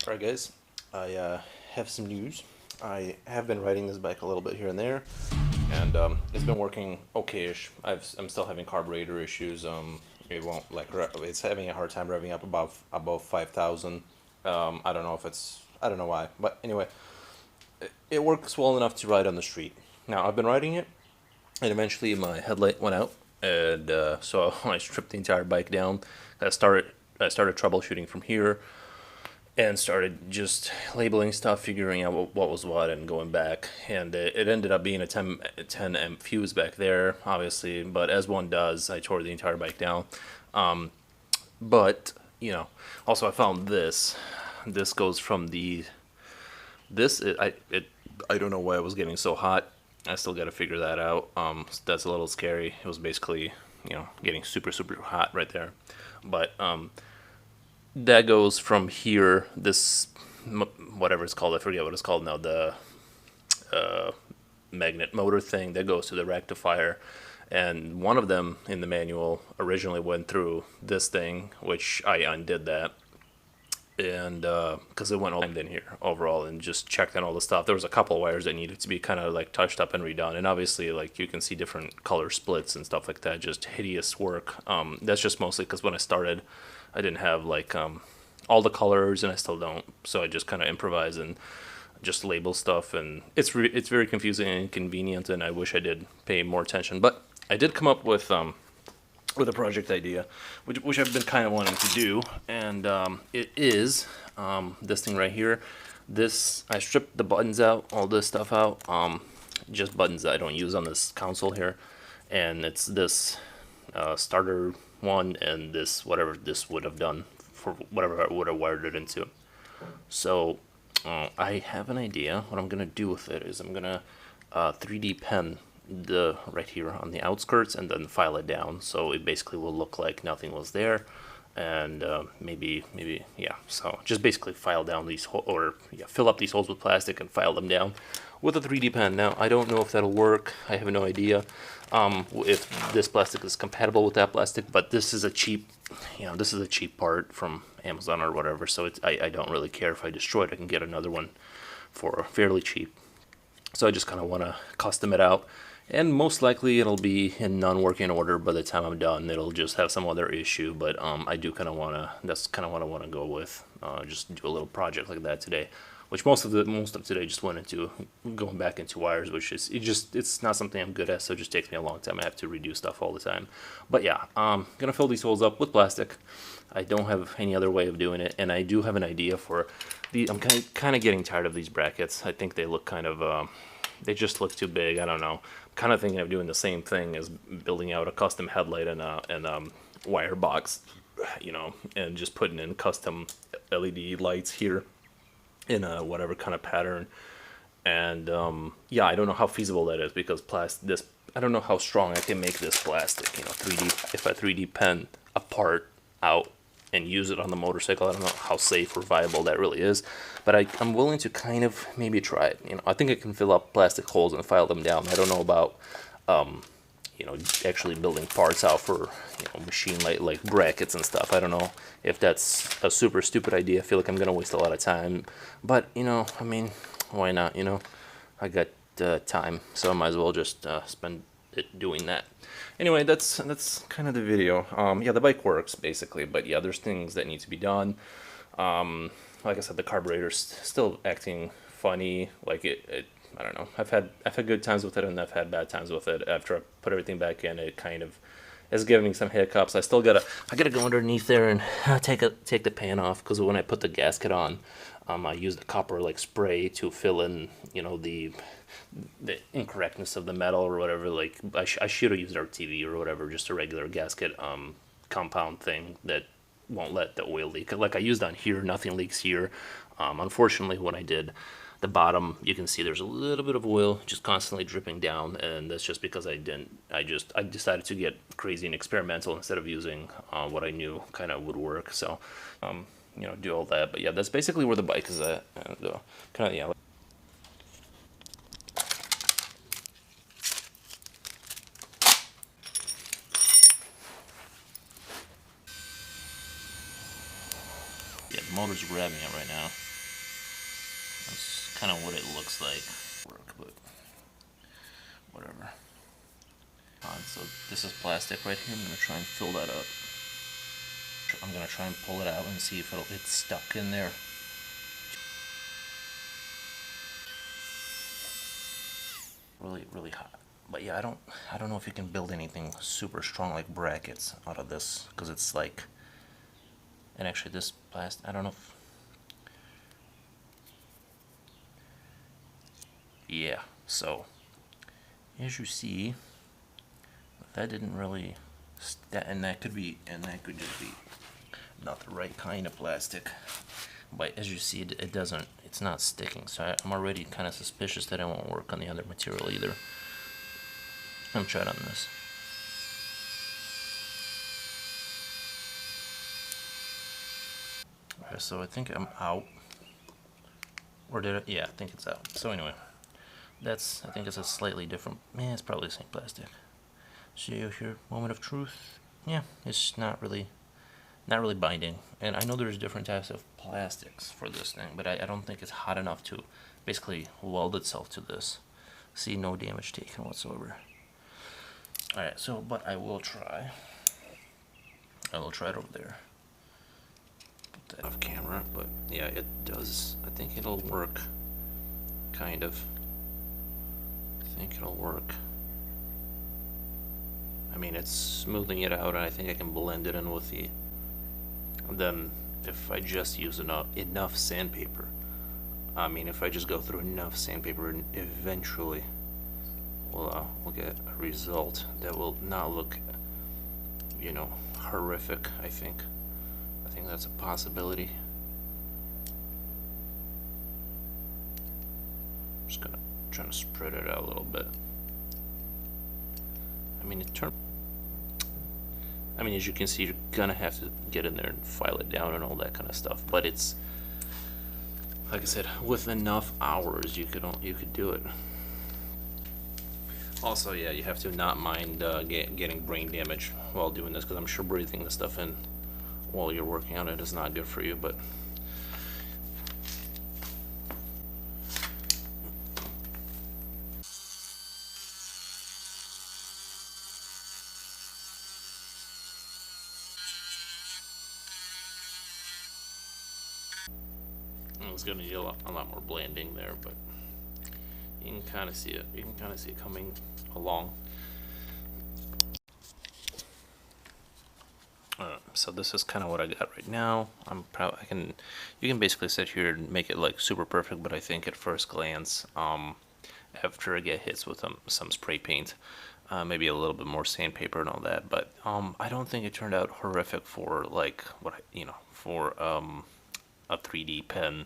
Alright guys, I have some news. I have been riding this bike a little bit here and there, and it's been working okay-ish. I'm still having carburetor issues. It won't it's having a hard time revving up above 5,000. I don't know if I don't know why, but anyway, it works well enough to ride on the street. Now I've been riding it, and eventually my headlight went out, and so I stripped the entire bike down. I started I started troubleshooting from here and started just labeling stuff, figuring out what was what, and going back. And it ended up being a 10 amp fuse back there, obviously. But as one does, I tore the entire bike down. But also I found this. This goes from the I don't know why it was getting so hot. I still got to figure that out. That's a little scary. It was basically getting super hot right there. But that goes from here. This whatever it's called, I forget what it's called now. The magnet motor thing that goes to the rectifier, and one of them in the manual originally went through this thing, which I undid that, and because it went all in here overall, and just checked on all the stuff. There was a couple of wires that needed to be kind of like touched up and redone, and obviously like you can see different color splits and stuff like that. Just hideous work. That's just mostly because when I started, I didn't have like all the colors, and I still don't. So I just kind of improvise and just label stuff, and it's very confusing and inconvenient. And I wish I did pay more attention, but I did come up with a project idea, which I've been kind of wanting to do, and it is this thing right here. This I stripped the buttons out, all this stuff out, just buttons that I don't use on this console here, and it's this starter one and this whatever this would have done for whatever I would have wired it into. So I have an idea. What I'm gonna do with it is I'm gonna 3D pen the right here on the outskirts and then file it down, so it basically will look like nothing was there. And maybe yeah, so just basically file down these fill up these holes with plastic and file them down with a 3D pen. Now I don't know if that'll work. I have no idea if this plastic is compatible with that plastic, but this is a cheap part from Amazon or whatever, so I don't really care if I destroy it. I can get another one for fairly cheap. So I just kind of want to custom it out, and most likely it'll be in non-working order by the time I'm done. It'll just have some other issue, but I do kind of want to. That's kind of what I want to go with. Just do a little project like that today, which most of today just went into going back into wires, which is it's not something I'm good at, so it just takes me a long time. I have to redo stuff all the time. But yeah, I'm gonna fill these holes up with plastic. I don't have any other way of doing it, and I do have an idea for the. I'm kind of getting tired of these brackets. I think they look kind of they just look too big. I don't know. I'm kind of thinking of doing the same thing as building out a custom headlight and wire box, and just putting in custom LED lights here in a whatever kind of pattern. And yeah, I don't know how feasible that is, because I don't know how strong I can make this plastic. 3D, if I 3D pen a part out and use it on the motorcycle, I don't know how safe or viable that really is, but I'm willing to kind of maybe try it. I think I can fill up plastic holes and file them down. I don't know about actually building parts out for machine like brackets and stuff. I don't know if that's a super stupid idea. I feel like I'm gonna waste a lot of time, but I mean, why not? I got time, so I might as well just spend it doing that. Anyway, that's kind of the video. Yeah, the bike works basically, but yeah, there's things that need to be done. Like I said, the carburetor's still acting funny. Like it I don't know. I've had good times with it, and I've had bad times with it. After I put everything back in, it kind of is giving me some hiccups. I gotta go underneath there and take the pan off, because when I put the gasket on, I used the copper like spray to fill in the incorrectness of the metal or whatever. Like I should have used RTV or whatever, just a regular gasket compound thing that won't let the oil leak. Like I used on here, nothing leaks here. Unfortunately, when I did the bottom, you can see there's a little bit of oil just constantly dripping down, and that's just because I decided to get crazy and experimental instead of using what I knew kind of would work. So do all that. But yeah, that's basically where the bike is at. And kind of yeah. Yeah, the motor's grabbing it right now. That's kind of what it looks like. Work, but whatever. So this is plastic right here. I'm gonna try and fill that up. I'm gonna try and pull it out and see if it's stuck in there. Really hot. But yeah, I don't know if you can build anything super strong like brackets out of this, because it's like, and actually this plastic, I don't know if, yeah. So as you see, that didn't really, and that could just be not the right kind of plastic. But as you see, it doesn't, it's not sticking. So I'm already kind of suspicious that it won't work on the other material either. I'm trying on this. Alright, so I think I'm out. Or did it? Yeah, I think it's out. So anyway, I think it's a slightly different, it's probably the same plastic. See here, moment of truth. Yeah, it's not really binding. And I know there's different types of plastics for this thing, but I don't think it's hot enough to basically weld itself to this. See, no damage taken whatsoever. Alright, so, but I will try it over there. Put that off camera, but yeah, it does. I think it'll work, kind of. I think it'll work. I mean, it's smoothing it out, and I think I can blend it in with the, and then if I just use enough sandpaper, I mean, if I just go through enough sandpaper, eventually we'll get a result that will not look, you know, horrific. I think that's a possibility. I'm just gonna try to spread it out a little bit. I mean, as you can see, you're gonna have to get in there and file it down and all that kind of stuff. But it's, like I said, with enough hours, you could do it. Also, yeah, you have to not mind getting brain damage while doing this, because I'm sure breathing the stuff in while you're working on it is not good for you. But it's going to need a lot more blending there, but you can kind of see it. You can kind of see it coming along. So this is kind of what I got right now. You can basically sit here and make it like super perfect, but I think at first glance, after I get hits with some spray paint, maybe a little bit more sandpaper and all that, but I don't think it turned out horrific for like for a 3D pen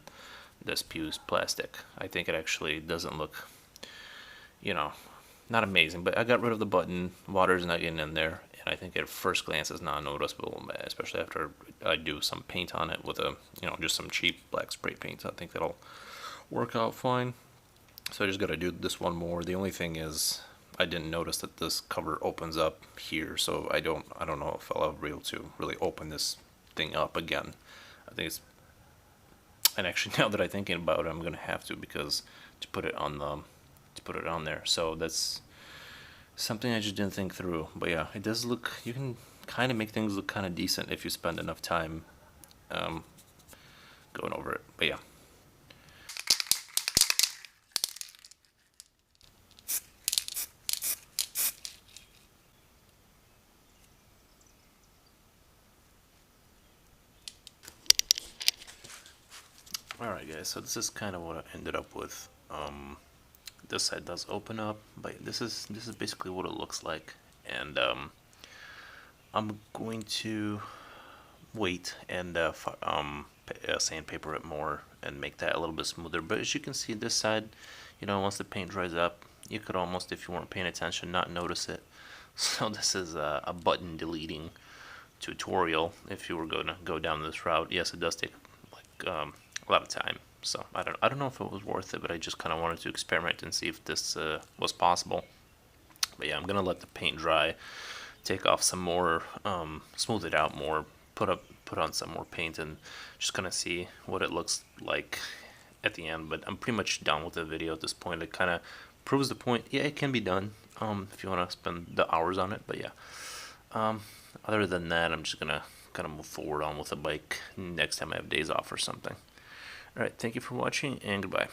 this fused plastic. I think it actually doesn't look, not amazing, but I got rid of the button. Water's not getting in there, and I think at first glance it's not noticeable, especially after I do some paint on it with just some cheap black spray paint. I think that'll work out fine. So I just got to do this one more. The only thing is I didn't notice that this cover opens up here, so I don't know if I'll ever be able to really open this thing up again. I think it's, and actually now that I'm thinking about it, I'm gonna have to, because to put it on there. So that's something I just didn't think through. But yeah, it does look, you can kind of make things look kind of decent if you spend enough time going over it. But yeah. Alright guys, so this is kind of what I ended up with. This side does open up, but this is basically what it looks like, and I'm going to wait and sandpaper it more and make that a little bit smoother. But as you can see, this side, once the paint dries up, you could almost, if you weren't paying attention, not notice it. So this is a button deleting tutorial if you were going to go down this route. Yes, it does take like a lot of time, so I don't know if it was worth it, but I just kind of wanted to experiment and see if this was possible. But yeah, I'm gonna let the paint dry, take off some more, smooth it out more, put on some more paint, and just gonna see what it looks like at the end, but I'm pretty much done with the video at this point. It kind of proves the point. Yeah, it can be done if you want to spend the hours on it, but yeah. Other than that, I'm just gonna kind of move forward on with the bike next time I have days off or something. Alright, thank you for watching, and goodbye.